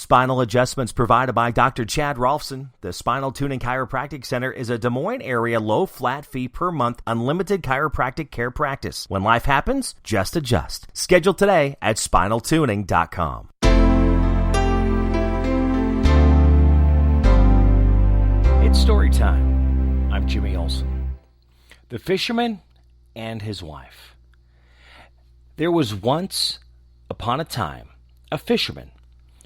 Spinal adjustments provided by Dr. Chad Rolfson. The Spinal Tuning Chiropractic Center is a Des Moines area low flat fee per month unlimited chiropractic care practice. When life happens, just adjust. Schedule today at spinaltuning.com. It's story time. I'm Jimmy Olsen. The Fisherman and His Wife. There was once upon a time a fisherman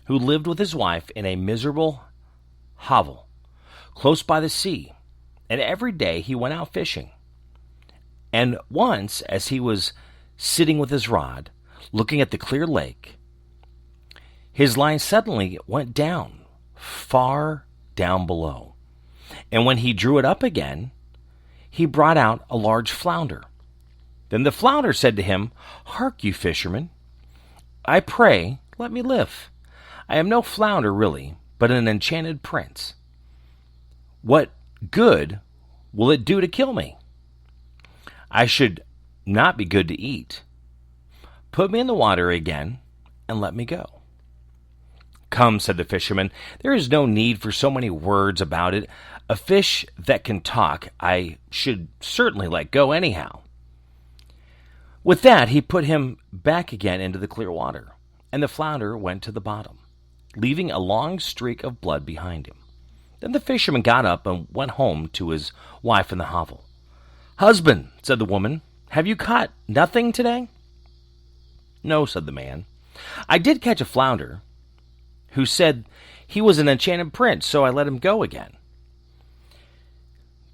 who lived with his wife in a miserable hovel close by the sea, and every day he went out fishing. And once, as he was sitting with his rod, looking at the clear lake, his line suddenly went down, far down below. And when he drew it up again, he brought out a large flounder. Then the flounder said to him, "Hark you, fisherman, I pray, let me live. I am no flounder really, but an enchanted prince. What good will it do to kill me? I should not be good to eat. Put me in the water again and let me go." "Come," said the fisherman, "there is no need for so many words about it. A fish that can talk I should certainly let go anyhow." With that, he put him back again into the clear water, and the flounder went to the bottom, leaving a long streak of blood behind him. Then the fisherman got up and went home to his wife in the hovel. "Husband," said the woman, "have you caught nothing today?" "No," said the man. "I did catch a flounder who said he was an enchanted prince, so I let him go again."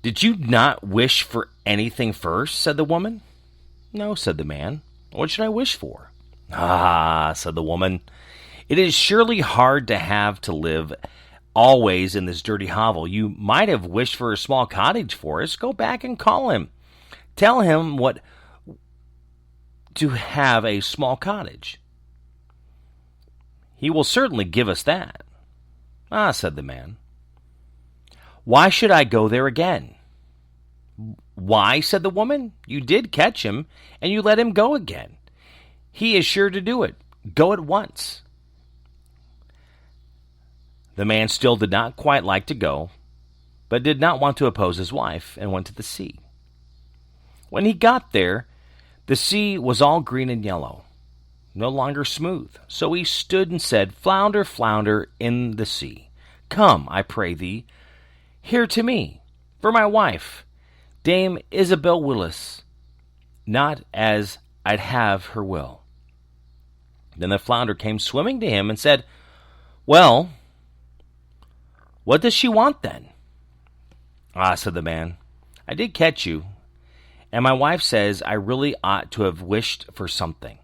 "Did you not wish for anything first?" said the woman. "No," said the man. "What should I wish for?" "Ah," said the woman, "it is surely hard to have to live always in this dirty hovel. You might have wished for a small cottage for us. Go back and call him. Tell him what to have a small cottage. He will certainly give us that." "Ah," said the man. "Why should I go there again?" "Why," said the woman, "you did catch him, and you let him go again. He is sure to do it. Go at once." The man still did not quite like to go, but did not want to oppose his wife, and went to the sea. When he got there, the sea was all green and yellow, no longer smooth. So he stood and said, "Flounder, flounder in the sea, come, I pray thee, here to me, for my wife, Dame Isabel Willis, not as I'd have her will." Then the flounder came swimming to him and said, "Well, what does she want then?" "Ah," said the man, "I did catch you, and my wife says I really ought to have wished for something.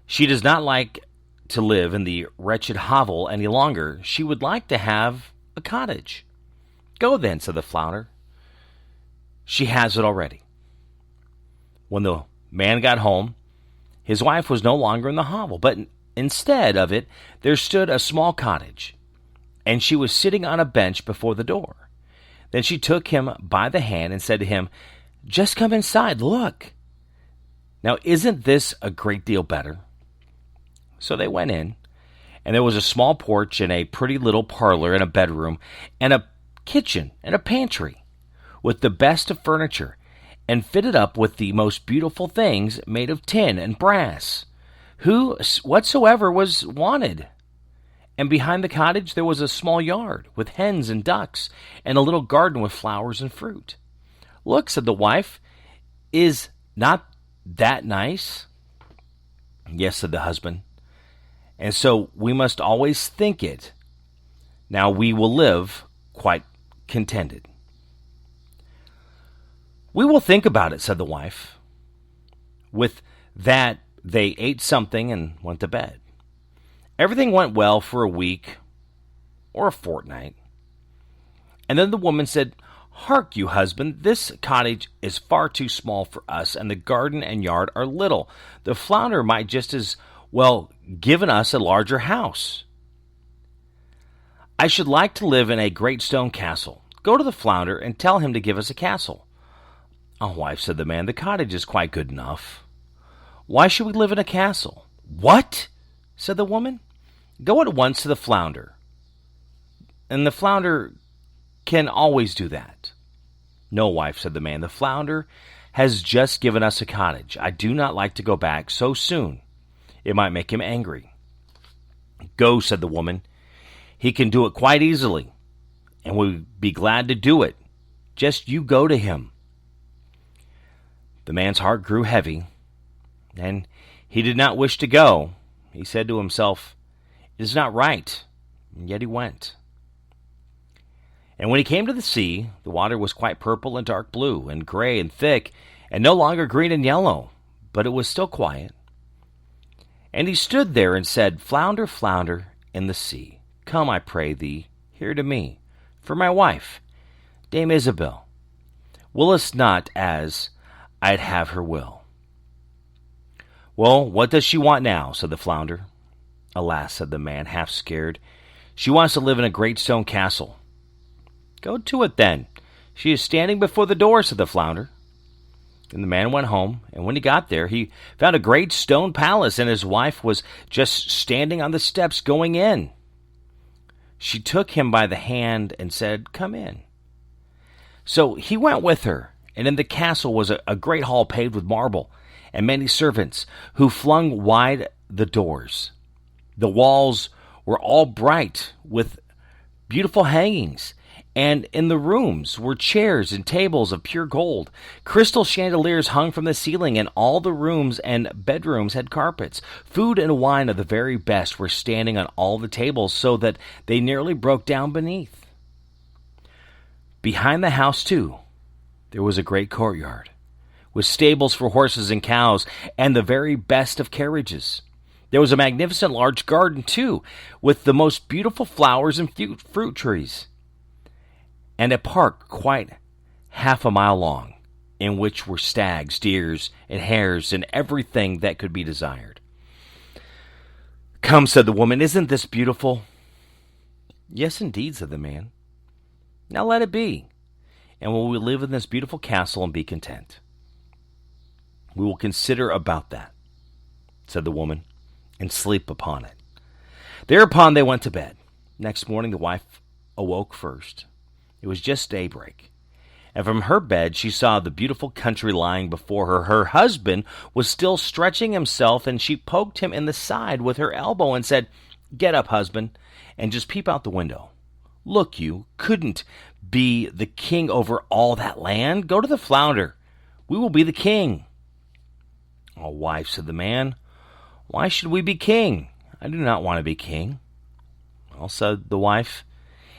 She does not like to live in the wretched hovel any longer. She would like to have a cottage." "Go then," said the flounder. "She has it already." When the man got home, his wife was no longer in the hovel, but instead of it there stood a small cottage, and she was sitting on a bench before the door. Then she took him by the hand and said to him, "Just come inside, look. Now isn't this a great deal better?" So they went in, and there was a small porch and a pretty little parlor and a bedroom and a kitchen and a pantry, with the best of furniture, and fitted up with the most beautiful things made of tin and brass, whatsoever was wanted. And behind the cottage there was a small yard with hens and ducks, and a little garden with flowers and fruit. "Look," said the wife, "is not that nice?" "Yes," said the husband, "and so we must always think it. Now we will live quite contented." "We will think about it," said the wife. With that, they ate something and went to bed. Everything went well for a week or a fortnight. And then the woman said, "Hark you, husband, this cottage is far too small for us, and the garden and yard are little. The flounder might just as well given us a larger house. I should like to live in a great stone castle. Go to the flounder and tell him to give us a castle." "Oh, wife," said the man, "the cottage is quite good enough. Why should we live in a castle?" "What?" said the woman. Go at once to the flounder, and the flounder can always do that." "No, wife," said the man, "the flounder has just given us a cottage. I do not like to go back so soon. It might make him angry." "Go," said the woman. "He can do it quite easily, and would be glad to do it. Just you go to him." The man's heart grew heavy, and he did not wish to go. He said to himself, "It is not right," and yet he went. And when he came to the sea, the water was quite purple and dark blue, and gray and thick, and no longer green and yellow, but it was still quiet. And he stood there and said, "Flounder, flounder in the sea, come, I pray thee, here to me, for my wife, Dame Isabel. Willest not as I'd have her will?" "Well, what does she want now?" said the flounder. "Alas," said the man, half scared, "she wants to live in a great stone castle." "Go to it, then. She is standing before the door," said the flounder. And the man went home, and when he got there, he found a great stone palace, and his wife was just standing on the steps going in. She took him by the hand and said, "Come in." So he went with her, and in the castle was a great hall paved with marble, and many servants who flung wide the doors. The walls were all bright with beautiful hangings, and in the rooms were chairs and tables of pure gold. Crystal chandeliers hung from the ceiling, and all the rooms and bedrooms had carpets. Food and wine of the very best were standing on all the tables, so that they nearly broke down beneath. Behind the house, too, there was a great courtyard, with stables for horses and cows, and the very best of carriages. There was a magnificent large garden, too, with the most beautiful flowers and fruit trees, and a park quite half a mile long, in which were stags, deers, and hares, and everything that could be desired. "Come," said the woman, "isn't this beautiful?" "Yes, indeed," said the man. "Now let it be, and we will live in this beautiful castle and be content." "We will consider about that," said the woman, "and sleep upon it." Thereupon they went to bed. Next morning the wife awoke first. It was just daybreak, and from her bed she saw the beautiful country lying before her. Her husband was still stretching himself, and she poked him in the side with her elbow and said, "Get up, husband, and just peep out the window. Look, you couldn't be the king over all that land. Go to the flounder. We will be the king." "Oh, wife," said the man, "why should we be king? I do not want to be king." "Well," said the wife,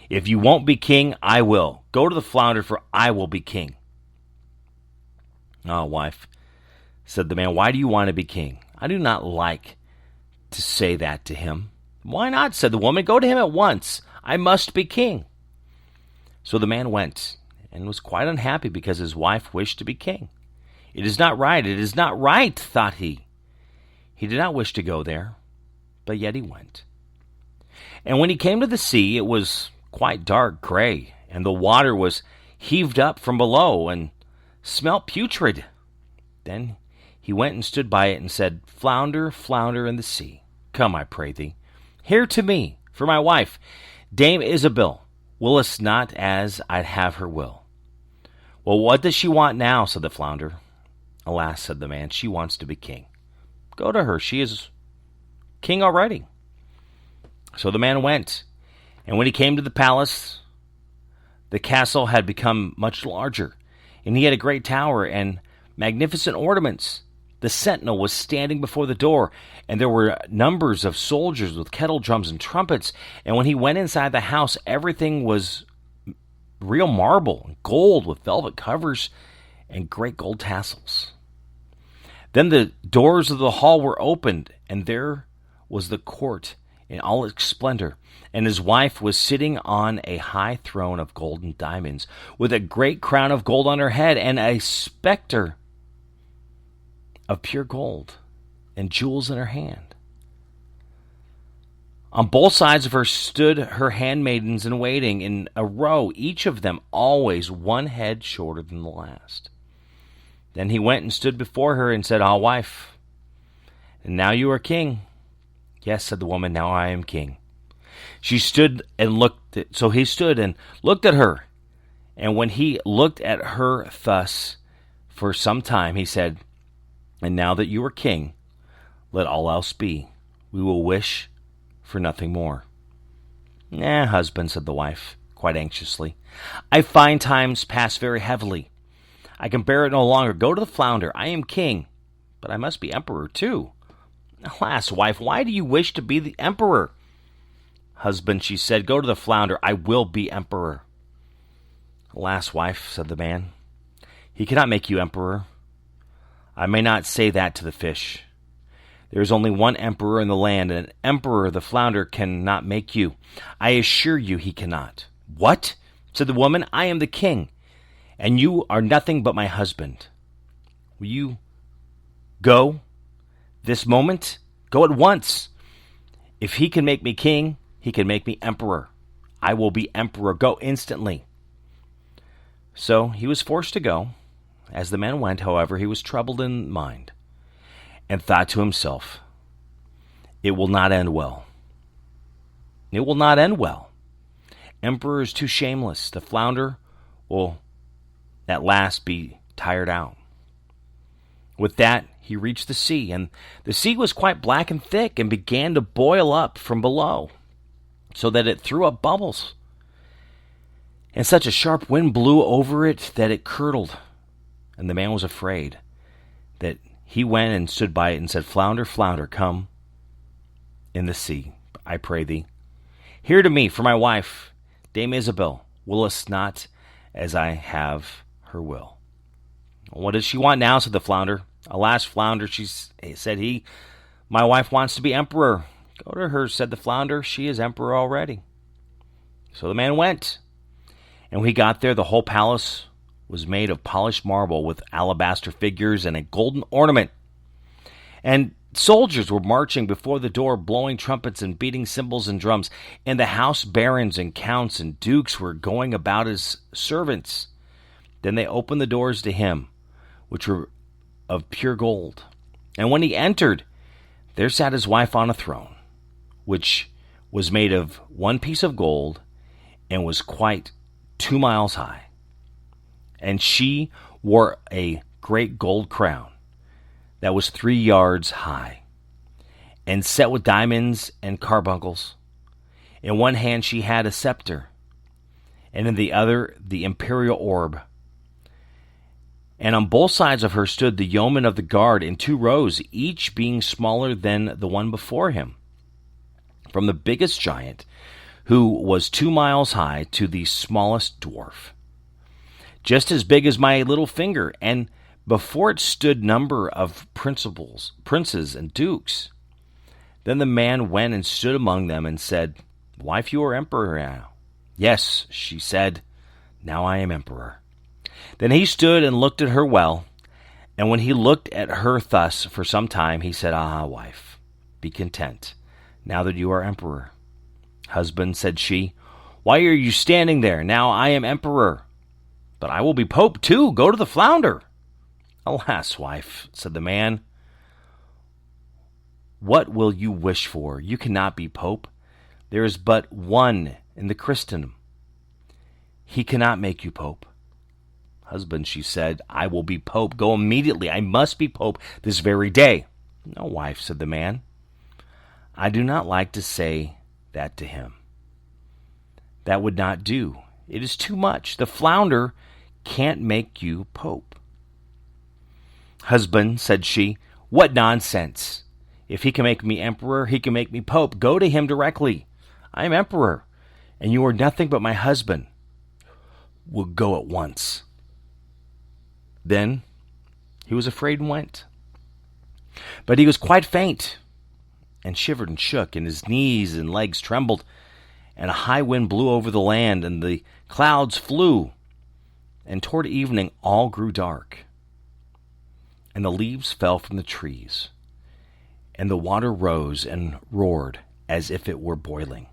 "if you won't be king, I will. Go to the flounder, for I will be king." "Oh, wife," said the man, "why do you want to be king? I do not like to say that to him." "Why not?" said the woman. "Go to him at once. I must be king." So the man went, and was quite unhappy because his wife wished to be king. "It is not right, it is not right," thought he. He did not wish to go there, but yet he went. And when he came to the sea, it was quite dark gray, and the water was heaved up from below, and smelt putrid. Then he went and stood by it, and said, "Flounder, flounder in the sea, come, I pray thee, here to me, for my wife, Dame Isabel. Willest not as I'd have her will?" "Well, what does she want now?" said the flounder. "Alas," said the man, "she wants to be king." "Go to her, she is king already." So the man went, and when he came to the palace, the castle had become much larger, and he had a great tower and magnificent ornaments. The sentinel was standing before the door, and there were numbers of soldiers with kettle drums and trumpets. And when he went inside the house, everything was real marble and gold with velvet covers and great gold tassels. Then the doors of the hall were opened, and there was the court in all its splendor, and his wife was sitting on a high throne of gold and diamonds, with a great crown of gold on her head, and a scepter of pure gold, and jewels in her hand. On both sides of her stood her handmaidens in waiting in a row, each of them always one head shorter than the last. Then he went and stood before her and said, "Ah, wife, and now you are king. Yes, said the woman, now I am king. He stood and looked at her. And when he looked at her thus for some time, he said, and now that you are king, let all else be. We will wish for nothing more. Husband, said the wife, quite anxiously. I find times pass very heavily. I can bear it no longer. Go to the flounder. I am king, but I must be emperor too. Alas, wife, why do you wish to be the emperor? Husband, she said, go to the flounder. I will be emperor. Alas, wife, said the man, he cannot make you emperor. I may not say that to the fish. There is only one emperor in the land, and an emperor the flounder cannot make you. I assure you he cannot. What? Said the woman, I am the king, and you are nothing but my husband. Will you go this moment? Go at once. If he can make me king, he can make me emperor. I will be emperor. Go instantly. So he was forced to go. As the man went, however, he was troubled in mind, and thought to himself, it will not end well. It will not end well. Emperor is too shameless. The flounder will at last be tired out. With that, he reached the sea, and the sea was quite black and thick and began to boil up from below, so that it threw up bubbles. And such a sharp wind blew over it that it curdled, and the man was afraid that he went and stood by it and said, Flounder, flounder, come in the sea, I pray thee. Hear to me, for my wife, Dame Isabel, willest not as I have her will. What does she want now? Said the flounder. Alas, flounder, said he, my wife wants to be emperor. Go to her, said the flounder. She is emperor already. So the man went. And when he got there, the whole palace was made of polished marble with alabaster figures and a golden ornament. And soldiers were marching before the door, blowing trumpets and beating cymbals and drums. And the house barons and counts and dukes were going about as servants. Then they opened the doors to him, which were of pure gold. And when he entered, there sat his wife on a throne, which was made of one piece of gold and was quite 2 miles high. And she wore a great gold crown that was 3 yards high, and set with diamonds and carbuncles. In one hand she had a scepter, and in the other the imperial orb. And on both sides of her stood the yeomen of the guard in 2 rows, each being smaller than the one before him, from the biggest giant, who was 2 miles high, to the smallest dwarf, just as big as my little finger. And before it stood number of princes and dukes. Then the man went and stood among them and said, Wife, you are emperor now. Yes, she said, now I am emperor. Then he stood and looked at her well, and when he looked at her thus for some time, he said, Ah, wife, be content, now that you are emperor. Husband, said she, why are you standing there? Now I am emperor, but I will be pope too. Go to the flounder. Alas, wife, said the man, what will you wish for? You cannot be pope. There is but one in the Christendom. He cannot make you pope. Husband, she said, I will be pope. Go immediately. I must be pope this very day. No, wife, said the man. I do not like to say that to him. That would not do. It is too much. The flounder can't make you pope. Husband, said she, what nonsense. If he can make me emperor, he can make me pope. Go to him directly. I am emperor, and you are nothing but my husband. We'll go at once. Then he was afraid and went. But he was quite faint, and shivered and shook, and his knees and legs trembled, and a high wind blew over the land, and the clouds flew, and toward evening all grew dark, and the leaves fell from the trees, and the water rose and roared as if it were boiling,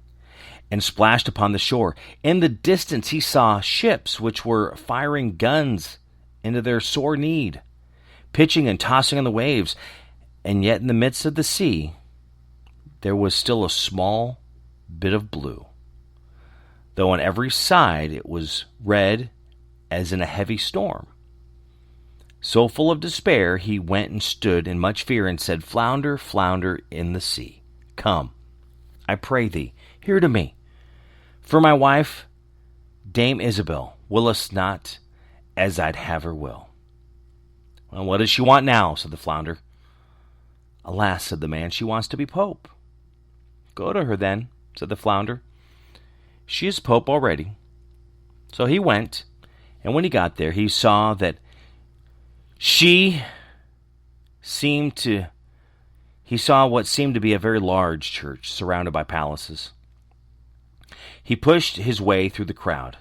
and splashed upon the shore. In the distance he saw ships which were firing guns into their sore need, pitching and tossing on the waves, and yet in the midst of the sea there was still a small bit of blue, though on every side it was red as in a heavy storm. So full of despair, he went and stood in much fear and said, Flounder, flounder in the sea, come, I pray thee, hear to me. For my wife, Dame Isabel, willest not as I'd have her will. Well, what does she want now? Said the flounder. Alas, said the man, she wants to be pope. Go to her then, said the flounder. She is pope already. So he went, and when he got there, he saw that he saw what seemed to be a very large church surrounded by palaces. He pushed his way through the crowd.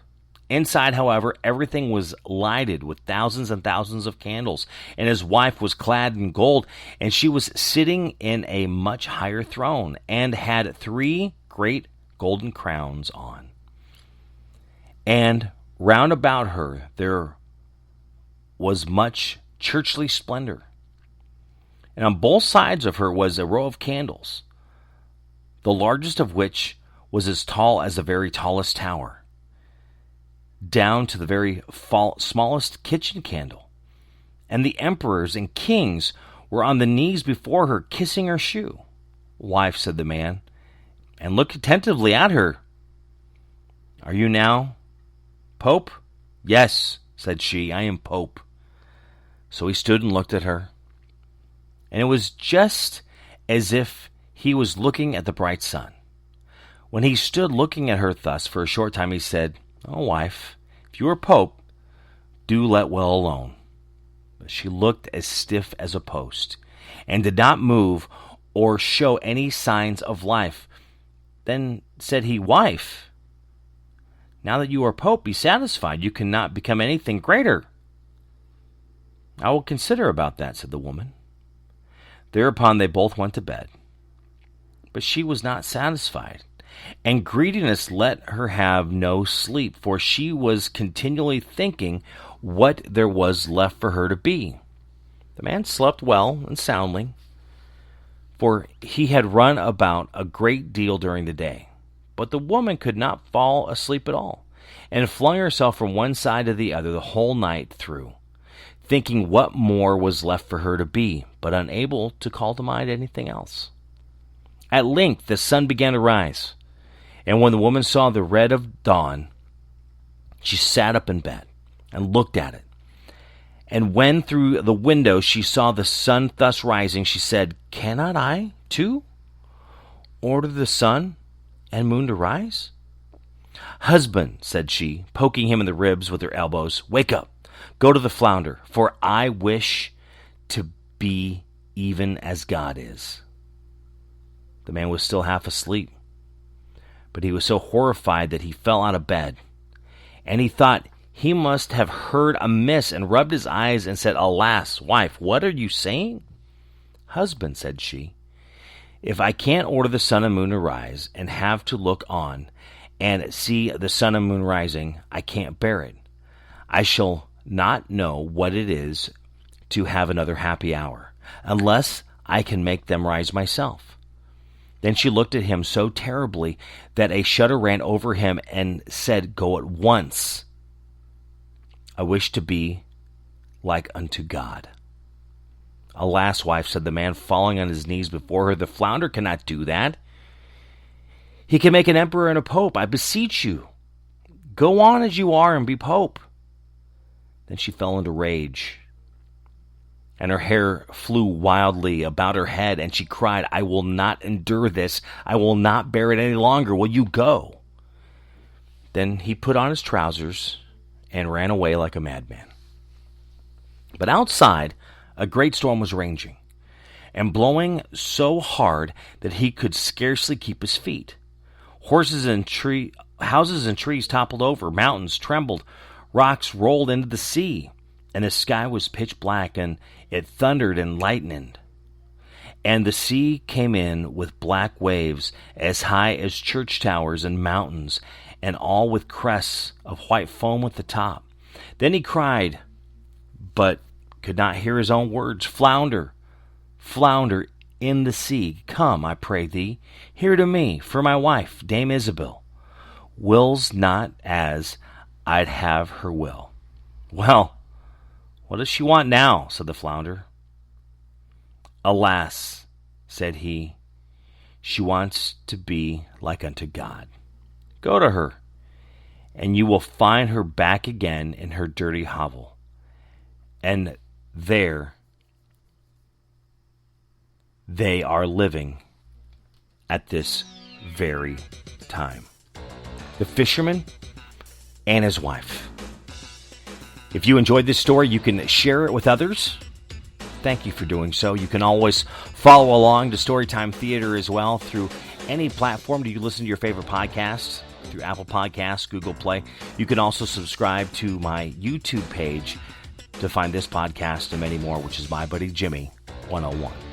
Inside, however, everything was lighted with thousands and thousands of candles, and his wife was clad in gold, and she was sitting in a much higher throne, and had 3 great golden crowns on. And round about her there was much churchly splendor. And on both sides of her was a row of candles, the largest of which was as tall as the very tallest tower, down to the very smallest kitchen candle. And the emperors and kings were on the knees before her, kissing her shoe. Wife, said the man, and looked attentively at her. Are you now Pope? Yes, said she, I am Pope. So he stood and looked at her, and it was just as if he was looking at the bright sun. When he stood looking at her thus for a short time, he said, Oh, wife, if you are Pope, do let well alone. But she looked as stiff as a post, and did not move or show any signs of life. Then said he, Wife, now that you are Pope, be satisfied. You cannot become anything greater. I will consider about that, said the woman. Thereupon they both went to bed. But she was not satisfied, and greediness let her have no sleep, for she was continually thinking what there was left for her to be. The man slept well and soundly, for he had run about a great deal during the day. But the woman could not fall asleep at all, and flung herself from one side to the other the whole night through, thinking what more was left for her to be, but unable to call to mind anything else. At length the sun began to rise, and when the woman saw the red of dawn, she sat up in bed and looked at it. And when through the window she saw the sun thus rising, she said, Cannot I, too, order the sun and moon to rise? Husband, said she, poking him in the ribs with her elbows, wake up, go to the flounder, for I wish to be even as God is. The man was still half asleep, but he was so horrified that he fell out of bed, and he thought he must have heard amiss, and rubbed his eyes and said, Alas, wife, what are you saying? Husband, said she, if I can't order the sun and moon to rise, and have to look on and see the sun and moon rising, I can't bear it. I shall not know what it is to have another happy hour, unless I can make them rise myself. Then she looked at him so terribly that a shudder ran over him, and said, Go at once. I wish to be like unto God. Alas, wife, said the man, falling on his knees before her, the flounder cannot do that. He can make an emperor and a pope. I beseech you, go on as you are and be pope. Then she fell into rage, and her hair flew wildly about her head, and she cried, I will not endure this. I will not bear it any longer. Will you go? Then he put on his trousers and ran away like a madman. But outside, a great storm was raging, and blowing so hard that he could scarcely keep his feet. Houses and trees toppled over, mountains trembled, rocks rolled into the sea, and the sky was pitch black, and it thundered and lightened. And the sea came in with black waves as high as church towers and mountains, and all with crests of white foam at the top. Then he cried, but could not hear his own words, Flounder, flounder in the sea. Come, I pray thee, here to me, for my wife, Dame Isabel, wills not as I'd have her will. Well, what does she want now? Said the flounder. Alas, said he, she wants to be like unto God. Go to her, and you will find her back again in her dirty hovel. And there they are living at this very time. The fisherman and his wife. If you enjoyed this story, you can share it with others. Thank you for doing so. You can always follow along to Storytime Theater as well through any platform. Do you listen to your favorite podcasts? Through Apple Podcasts, Google Play. You can also subscribe to my YouTube page to find this podcast and many more, which is My Buddy Jimmy 101.